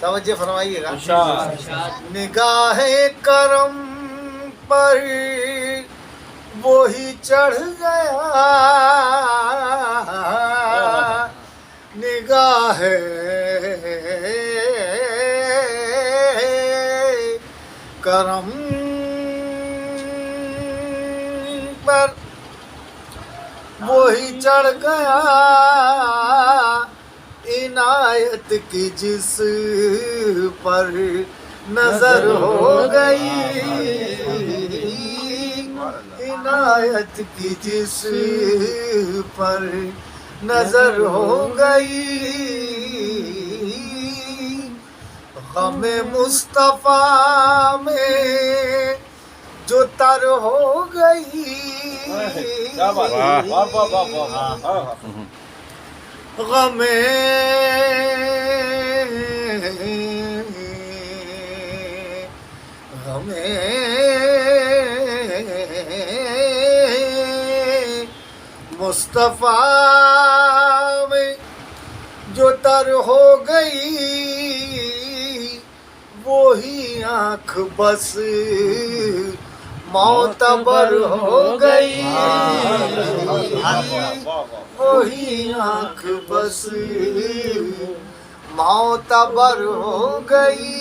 توجہ فرمائیے گا. نگاہ کرم پر وہی چڑھ گیا، نگاہ کرم پر وہی چڑھ گیا، عنایت کی جس پر نظر ہو گئی، عنایت کی جس پر نظر ہو گئی، غم مصطفیٰ میں جو تر ہو گئی، غم مصطفیٰ میں جو تر ہو گئی، وہی آنکھ بس معتبر ہو گئی، وہی آنکھ بس معتبر ہو گئی،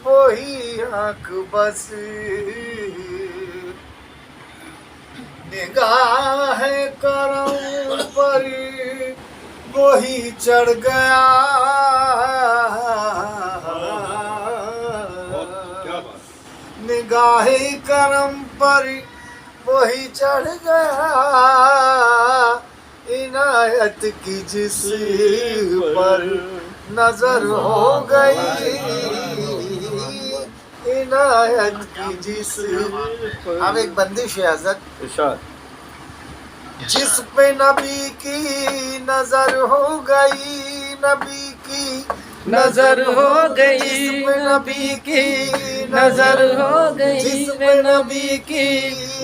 وہی آنکھ بس نگاہ کرم پر وہی چڑھ گیا، نگاہ کرم پر وہی چڑھ گیا، عنایت کی جس پر نظر ہو گئی، عنایت کی جس. اب ایک بندش ہے حضرت، جس پہ نبی کی نظر ہو گئی، نبی کی نظر ہو گئی، جس پہ نبی کی نظر ہو گئی، جس پہ نبی کی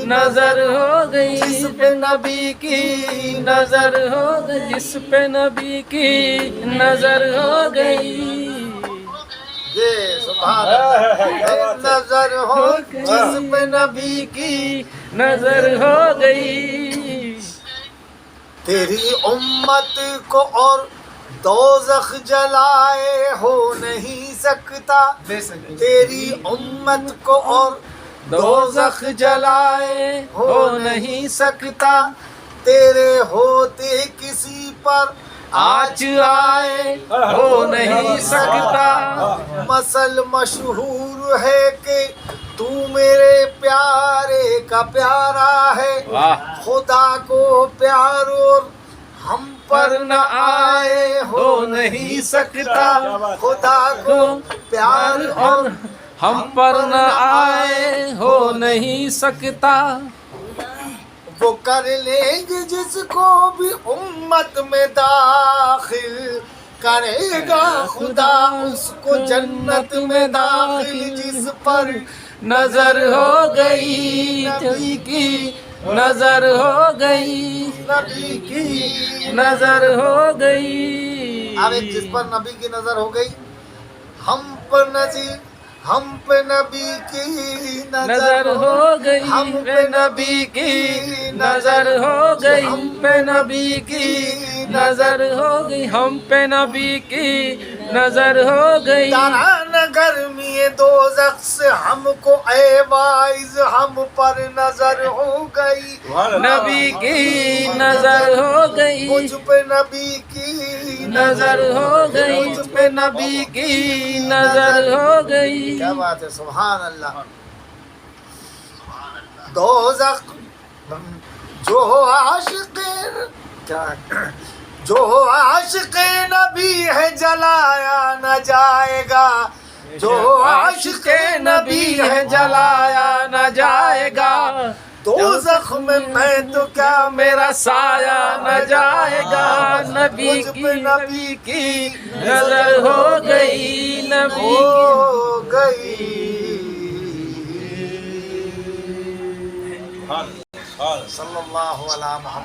نظر ہو گئی، جس پہ نبی کی نظر ہو گئی، جس پہ نبی کی نظر ہو گئی، یہ سبحان اللہ، نظر ہو جس پہ نبی کی نظر ہو گئی، تیری امت کو اور دوزخ جلائے ہو نہیں سکتا، تیری امت کو اور دوزخ جلائے ہو نہیں سکتا، تیرے ہوتے کسی پر آج آئے ہو نہیں سکتا، مثل مشہور ہے کہ تو میرے پیارے کا پیارا ہے، خدا کو پیار اور ہم پر نہ آئے ہو نہیں سکتا، خدا کو پیار اور ہم پر نہ آئے ہو نہیں سکتا، وہ کر لیں گے جس کو بھی امت میں داخل کرے گا خدا، اس کو جنت میں داخل جس پر نظر ہو گئی، نبی کی نظر ہو گئی، نبی کی نظر ہو گئی. اب ایک جس پر نبی کی نظر ہو گئی، ہم پر نظر، ہم پہ نبی کی نظر ہو گئی، ہم پہ نبی کی نظر ہو گئی، ہم پہ نبی کی نظر ہو گئی، ہم پہ نبی کی نظر ہو گئی، ترانہ گرمی دوزخ سے ہم کو اے واعظ ہم پر نظر ہو گئی، نبی کی نظر ہو گئی، مجھ پہ نبی کی نظر ہو گئی، مجھ پہ نبی کی نظر ہو گئی. کیا بات ہے، سبحان اللہ. دوزخ جو عاشق جو عاشق نبی ہے جلایا نہ جائے گا، جو عاشق نبی ہے جلایا نہ جائے گا، دوزخ میں میں تو کیا میرا سایہ نہ جائے گا، نبی مجھ پہ نبی کی نظر ہو گئی، نبی ہو گئی. صلی اللہ علیہ محمد.